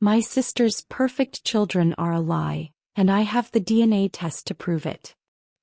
My sister's perfect children are a lie, and I have the DNA test to prove it.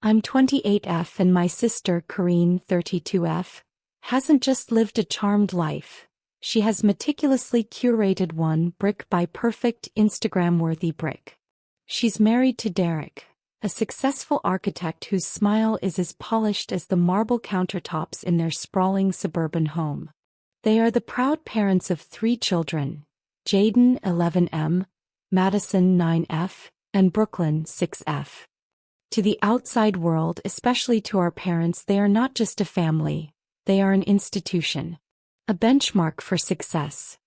I'm 28F and my sister, Corrine, 32F, hasn't just lived a charmed life. She has meticulously curated one brick by perfect Instagram-worthy brick. She's married to Derek, a successful architect whose smile is as polished as the marble countertops in their sprawling suburban home. They are the proud parents of 3 children, Jaden 11M, Madison 9F, and Brooklyn 6F. To the outside world, especially to our parents, they are not just a family, they are an institution. A benchmark for success.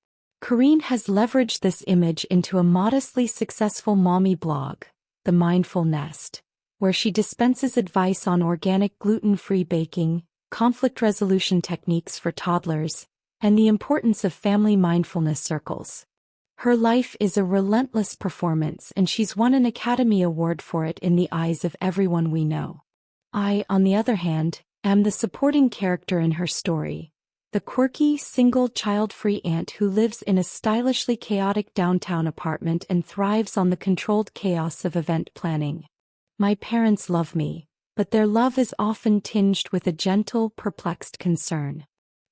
Corrine has leveraged this image into a modestly successful mommy blog, The Mindful Nest, where she dispenses advice on organic gluten-free baking, conflict resolution techniques for toddlers, and the importance of family mindfulness circles. Her life is a relentless performance and she's won an Academy Award for it in the eyes of everyone we know. I, on the other hand, am the supporting character in her story. The quirky, single, child-free aunt who lives in a stylishly chaotic downtown apartment and thrives on the controlled chaos of event planning. My parents love me, but their love is often tinged with a gentle, perplexed concern.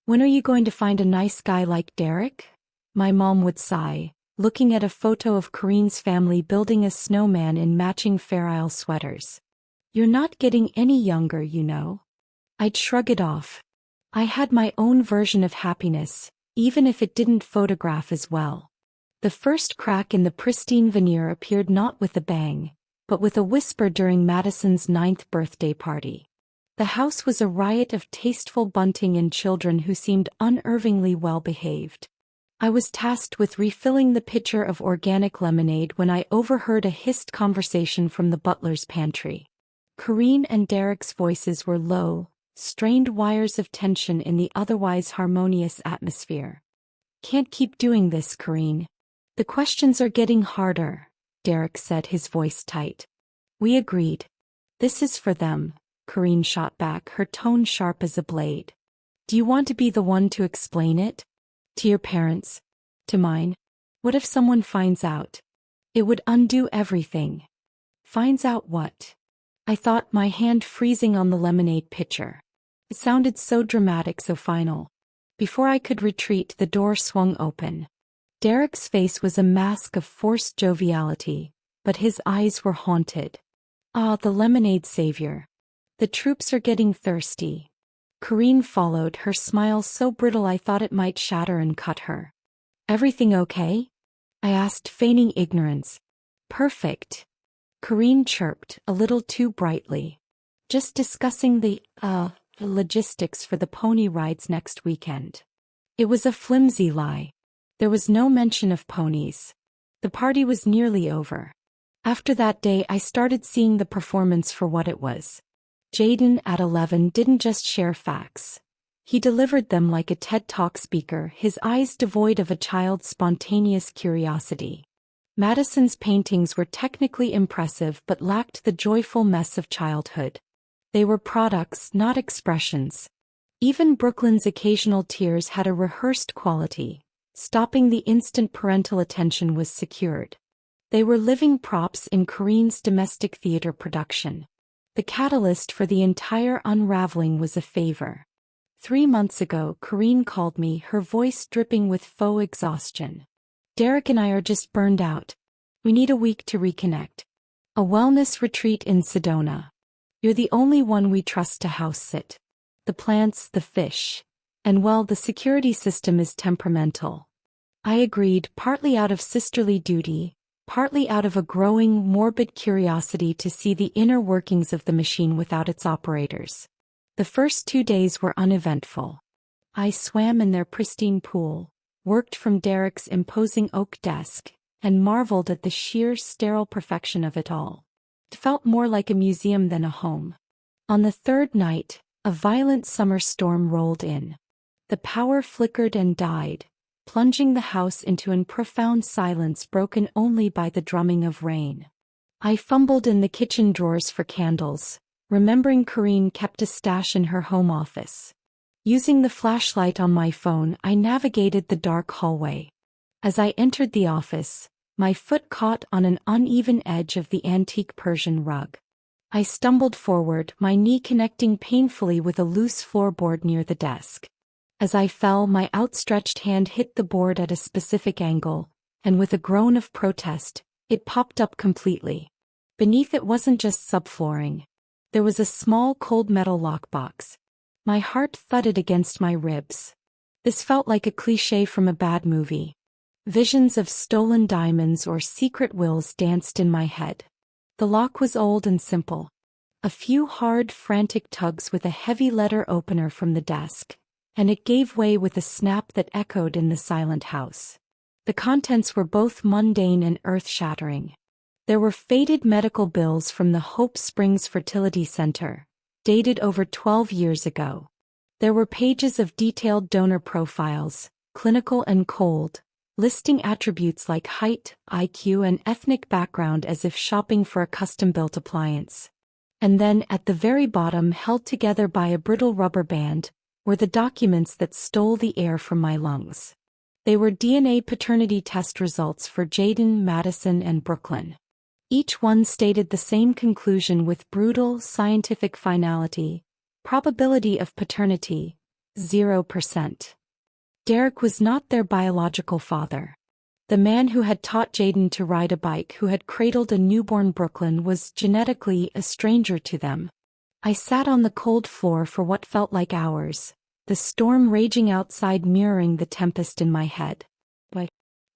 When are you going to find a nice guy like Derek? My mom would sigh, looking at a photo of Corrine's family building a snowman in matching Fair Isle sweaters. You're not getting any younger, you know. I'd shrug it off. I had my own version of happiness, even if it didn't photograph as well. The first crack in the pristine veneer appeared not with a bang, but with a whisper during Madison's 9th birthday party. The house was a riot of tasteful bunting and children who seemed unervingly well behaved. I was tasked with refilling the pitcher of organic lemonade when I overheard a hissed conversation from the butler's pantry. Corrine and Derek's voices were low, strained wires of tension in the otherwise harmonious atmosphere. Can't keep doing this, Corrine. The questions are getting harder, Derek said, his voice tight. We agreed. This is for them, Corrine shot back, her tone sharp as a blade. Do you want to be the one to explain it? To your parents? To mine? What if someone finds out? It would undo everything. Finds out what? I thought, my hand freezing on the lemonade pitcher. It sounded so dramatic, so final. Before I could retreat, the door swung open. Derek's face was a mask of forced joviality, but his eyes were haunted. Ah, the lemonade savior. The troops are getting thirsty. Corrine followed, her smile so brittle I thought it might shatter and cut her. Everything okay? I asked, feigning ignorance. Perfect. Corrine chirped, a little too brightly. Just discussing the logistics for the pony rides next weekend. It was a flimsy lie. There was no mention of ponies. The party was nearly over. After that day I started seeing the performance for what it was. Jaden at 11 didn't just share facts. He delivered them like a TED Talk speaker, his eyes devoid of a child's spontaneous curiosity. Madison's paintings were technically impressive but lacked the joyful mess of childhood. They were products, not expressions. Even Brooklyn's occasional tears had a rehearsed quality. Stopping the instant parental attention was secured. They were living props in Corrine's domestic theater production. The catalyst for the entire unraveling was a favor. 3 months ago, Corrine called me, her voice dripping with faux exhaustion. Derek and I are just burned out. We need a week to reconnect. A wellness retreat in Sedona. You're the only one we trust to house sit. The plants, the fish. And well, the security system is temperamental. I agreed, partly out of sisterly duty, partly out of a growing, morbid curiosity to see the inner workings of the machine without its operators. The first 2 days were uneventful. I swam in their pristine pool, worked from Derek's imposing oak desk, and marveled at the sheer, sterile perfection of it all. It felt more like a museum than a home. On the 3rd night, a violent summer storm rolled in. The power flickered and died, plunging the house into a profound silence broken only by the drumming of rain. I fumbled in the kitchen drawers for candles, remembering Corrine kept a stash in her home office. Using the flashlight on my phone, I navigated the dark hallway. As I entered the office, my foot caught on an uneven edge of the antique Persian rug. I stumbled forward, my knee connecting painfully with a loose floorboard near the desk. As I fell, my outstretched hand hit the board at a specific angle, and with a groan of protest, it popped up completely. Beneath it wasn't just subflooring. There was a small cold metal lockbox. My heart thudded against my ribs. This felt like a cliché from a bad movie. Visions of stolen diamonds or secret wills danced in my head. The lock was old and simple. A few hard, frantic tugs with a heavy letter opener from the desk, and it gave way with a snap that echoed in the silent house. The contents were both mundane and earth-shattering. There were faded medical bills from the Hope Springs Fertility Center, dated over 12 years ago. There were pages of detailed donor profiles, clinical and cold, listing attributes like height, IQ, and ethnic background as if shopping for a custom-built appliance. And then, at the very bottom, held together by a brittle rubber band, were the documents that stole the air from my lungs. They were DNA paternity test results for Jaden, Madison, and Brooklyn. Each one stated the same conclusion with brutal, scientific finality: probability of paternity, 0%. Derek was not their biological father. The man who had taught Jaden to ride a bike, who had cradled a newborn Brooklyn, was genetically a stranger to them. I sat on the cold floor for what felt like hours, the storm raging outside mirroring the tempest in my head.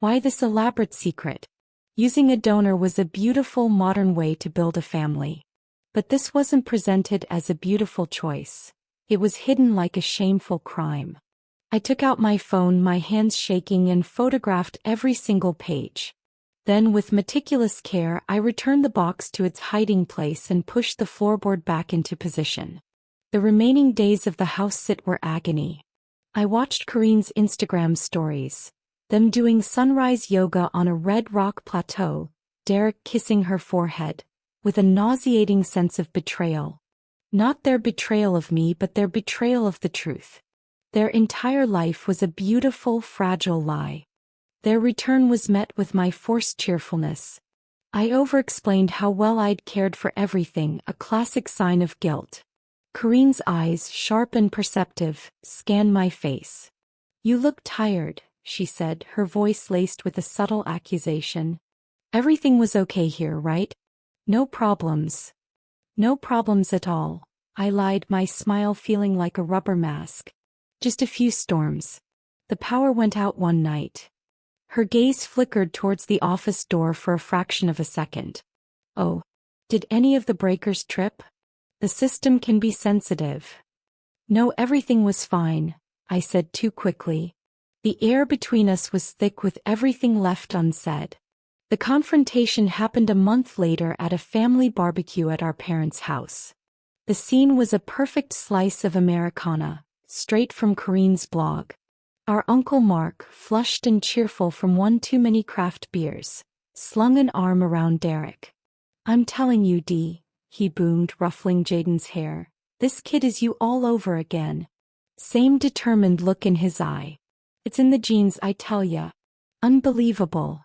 Why this elaborate secret? Using a donor was a beautiful modern way to build a family. But this wasn't presented as a beautiful choice. It was hidden like a shameful crime. I took out my phone, my hands shaking, and photographed every single page. Then, with meticulous care, I returned the box to its hiding place and pushed the floorboard back into position. The remaining days of the house sit were agony. I watched Kareen's Instagram stories, them doing sunrise yoga on a red rock plateau, Derek kissing her forehead, with a nauseating sense of betrayal. Not their betrayal of me, but their betrayal of the truth. Their entire life was a beautiful, fragile lie. Their return was met with my forced cheerfulness. I over-explained how well I'd cared for everything, a classic sign of guilt. Kareen's eyes, sharp and perceptive, scanned my face. "You look tired," she said, her voice laced with a subtle accusation. "Everything was okay here, right? No problems." "No problems at all," I lied, my smile feeling like a rubber mask. "Just a few storms. The power went out one night." Her gaze flickered towards the office door for a fraction of a second. "Oh, did any of the breakers trip? The system can be sensitive." "No, everything was fine," I said too quickly. The air between us was thick with everything left unsaid. The confrontation happened a month later at a family barbecue at our parents' house. The scene was a perfect slice of Americana, straight from Kareen's blog. Our Uncle Mark, flushed and cheerful from one too many craft beers, slung an arm around Derek. "I'm telling you, Dee," he boomed, ruffling Jaden's hair, "this kid is you all over again." Same determined look in his eye. "It's in the genes, I tell ya." Unbelievable.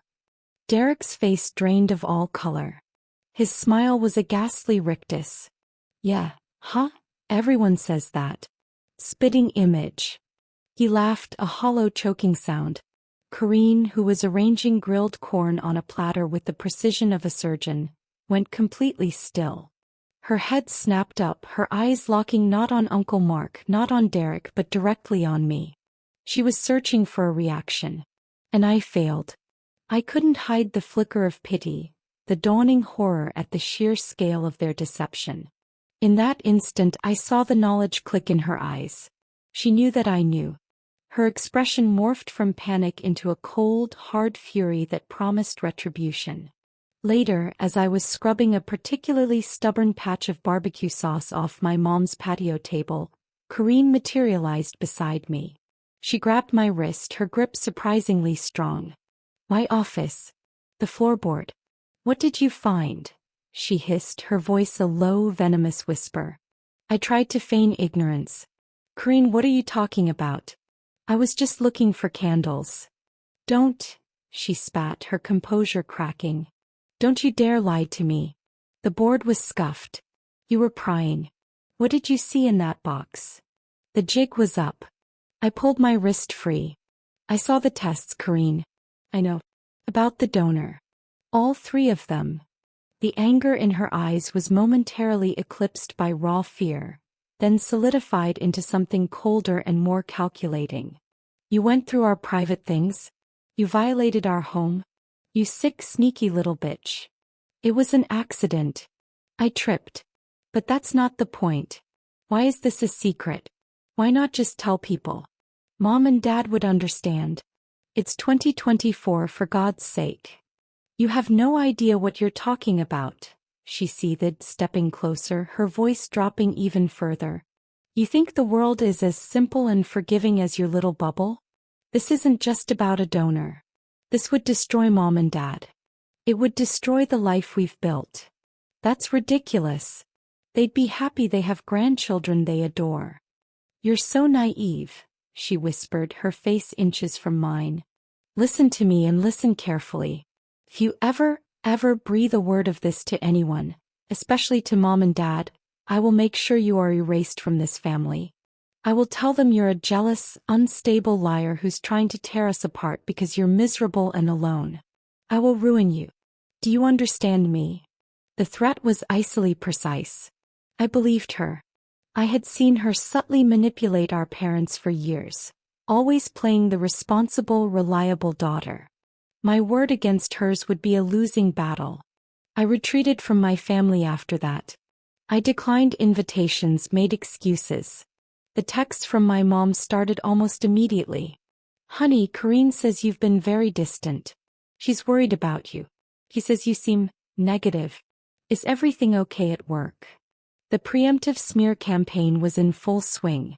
Derek's face drained of all color. His smile was a ghastly rictus. "Yeah, huh? Everyone says that. Spitting image." He laughed, a hollow choking sound. Kareen, who was arranging grilled corn on a platter with the precision of a surgeon, went completely still. Her head snapped up, her eyes locking not on Uncle Mark, not on Derek, but directly on me. She was searching for a reaction. And I failed. I couldn't hide the flicker of pity, the dawning horror at the sheer scale of their deception. In that instant I saw the knowledge click in her eyes. She knew that I knew. Her expression morphed from panic into a cold, hard fury that promised retribution. Later, as I was scrubbing a particularly stubborn patch of barbecue sauce off my mom's patio table, Kareen materialized beside me. She grabbed my wrist, her grip surprisingly strong. "My office. The floorboard. What did you find?" she hissed, her voice a low, venomous whisper. I tried to feign ignorance. "Kareen, what are you talking about? I was just looking for candles." "Don't," she spat, her composure cracking. Don't you dare lie to me. The board was scuffed. You were prying. What did you see in that box? The jig was up. I pulled my wrist free. I saw the tests, Corrine. I know. About the donor. All three of them. The anger in her eyes was momentarily eclipsed by raw fear, then solidified into something colder and more calculating. You went through our private things? You violated our home? You sick, sneaky little bitch. It was an accident. I tripped. But that's not the point. Why is this a secret? Why not just tell people? Mom and Dad would understand. It's 2024, for God's sake. You have no idea what you're talking about, she seethed, stepping closer, her voice dropping even further. You think the world is as simple and forgiving as your little bubble? This isn't just about a donor. This would destroy Mom and Dad. It would destroy the life we've built. That's ridiculous. They'd be happy they have grandchildren they adore. You're so naive, she whispered, her face inches from mine. Listen to me and listen carefully. If you ever breathe a word of this to anyone, especially to Mom and Dad, I will make sure you are erased from this family. I will tell them you're a jealous, unstable liar who's trying to tear us apart because you're miserable and alone. I will ruin you. Do you understand me? The threat was icily precise. I believed her. I had seen her subtly manipulate our parents for years, always playing the responsible, reliable daughter. My word against hers would be a losing battle. I retreated from my family after that. I declined invitations, made excuses. The texts from my mom started almost immediately. Honey, Corrine says you've been very distant. She's worried about you. He says you seem negative. Is everything okay at work? The preemptive smear campaign was in full swing.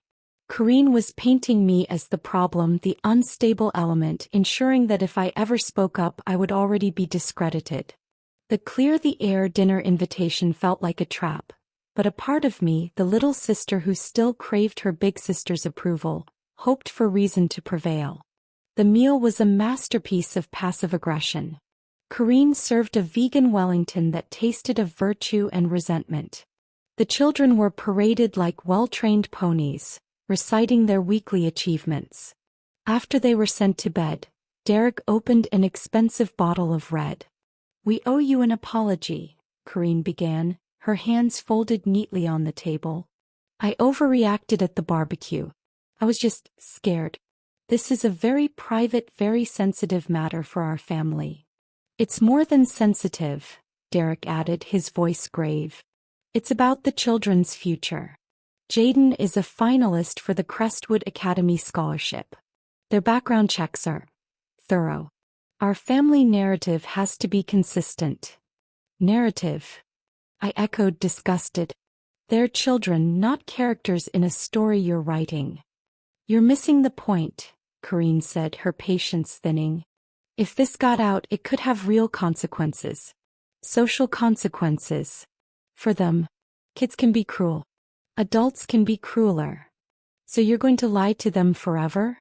Corrine was painting me as the problem, the unstable element, ensuring that if I ever spoke up I would already be discredited. The clear the air dinner invitation felt like a trap, but a part of me, the little sister who still craved her big sister's approval, hoped for reason to prevail. The meal was a masterpiece of passive aggression. Corrine served a vegan Wellington that tasted of virtue and resentment. The children were paraded like well-trained ponies, reciting their weekly achievements. After they were sent to bed, Derek opened an expensive bottle of red. We owe you an apology, Corrine began, her hands folded neatly on the table. I overreacted at the barbecue. I was just scared. This is a very private, very sensitive matter for our family. It's more than sensitive, Derek added, his voice grave. It's about the children's future. Jaden is a finalist for the Crestwood Academy Scholarship. Their background checks are thorough. Our family narrative has to be consistent. Narrative? I echoed, disgusted. They're children, not characters in a story you're writing. You're missing the point, Corrine said, her patience thinning. If this got out, it could have real consequences. Social consequences. For them. Kids can be cruel. Adults can be crueler. So you're going to lie to them forever?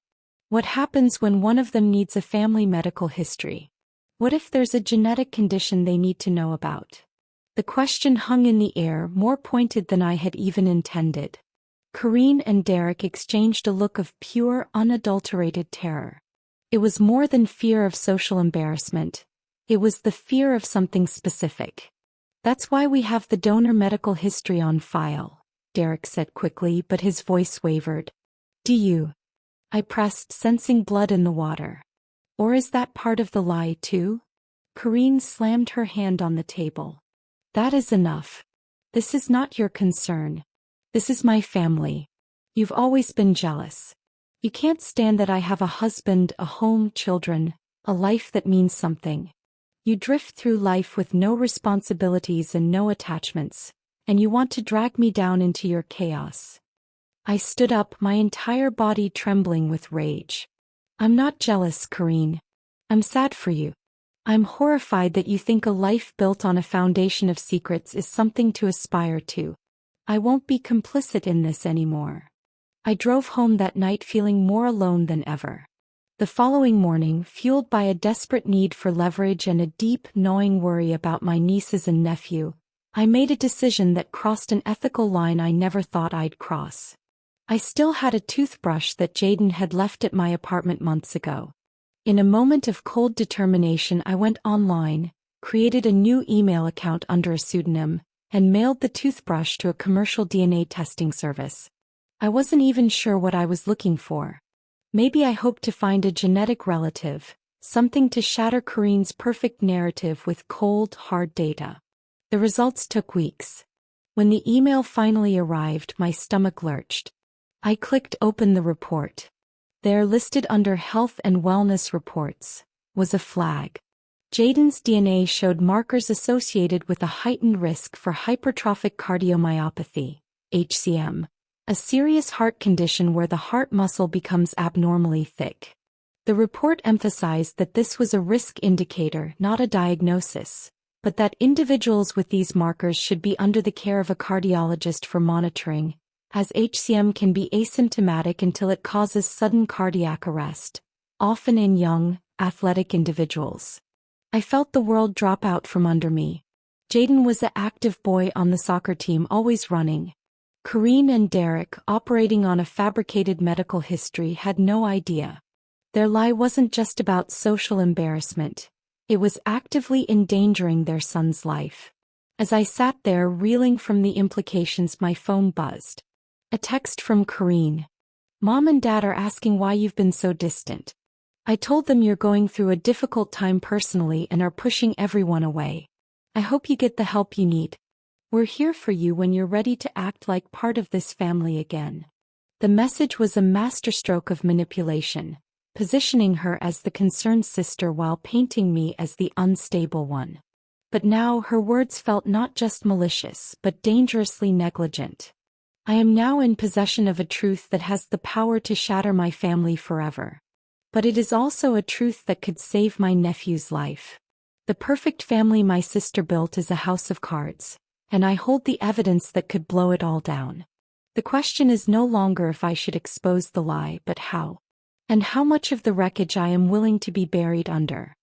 What happens when one of them needs a family medical history? What if there's a genetic condition they need to know about? The question hung in the air, more pointed than I had even intended. Corrine and Derek exchanged a look of pure, unadulterated terror. It was more than fear of social embarrassment. It was the fear of something specific. That's why we have the donor medical history on file, Derek said quickly, but his voice wavered. Do you? I pressed, sensing blood in the water. Or is that part of the lie too? Corrine slammed her hand on the table. That is enough. This is not your concern. This is my family. You've always been jealous. You can't stand that I have a husband, a home, children, a life that means something. You drift through life with no responsibilities and no attachments, and you want to drag me down into your chaos. I stood up, my entire body trembling with rage. I'm not jealous, Corrine. I'm sad for you. I'm horrified that you think a life built on a foundation of secrets is something to aspire to. I won't be complicit in this anymore. I drove home that night feeling more alone than ever. The following morning, fueled by a desperate need for leverage and a deep, gnawing worry about my nieces and nephew, I made a decision that crossed an ethical line I never thought I'd cross. I still had a toothbrush that Jaden had left at my apartment months ago. In a moment of cold determination, I went online, created a new email account under a pseudonym, and mailed the toothbrush to a commercial DNA testing service. I wasn't even sure what I was looking for. Maybe I hoped to find a genetic relative, something to shatter Kareen's perfect narrative with cold, hard data. The results took weeks. When the email finally arrived, my stomach lurched. I clicked open the report. There, listed under Health and Wellness Reports, was a flag. Jaden's DNA showed markers associated with a heightened risk for hypertrophic cardiomyopathy, HCM, a serious heart condition where the heart muscle becomes abnormally thick. The report emphasized that this was a risk indicator, not a diagnosis, but that individuals with these markers should be under the care of a cardiologist for monitoring, as HCM can be asymptomatic until it causes sudden cardiac arrest, often in young, athletic individuals. I felt the world drop out from under me. Jaden was an active boy on the soccer team, always running. Kareen and Derek, operating on a fabricated medical history, had no idea. Their lie wasn't just about social embarrassment. It was actively endangering their son's life. As I sat there reeling from the implications, my phone buzzed. A text from Kareen. "Mom and Dad are asking why you've been so distant. I told them you're going through a difficult time personally and are pushing everyone away. I hope you get the help you need. We're here for you when you're ready to act like part of this family again." The message was a masterstroke of manipulation, positioning her as the concerned sister while painting me as the unstable one. But now her words felt not just malicious but dangerously negligent. I am now in possession of a truth that has the power to shatter my family forever. But it is also a truth that could save my nephew's life. The perfect family my sister built is a house of cards, and I hold the evidence that could blow it all down. The question is no longer if I should expose the lie, but how. And how much of the wreckage I am willing to be buried under.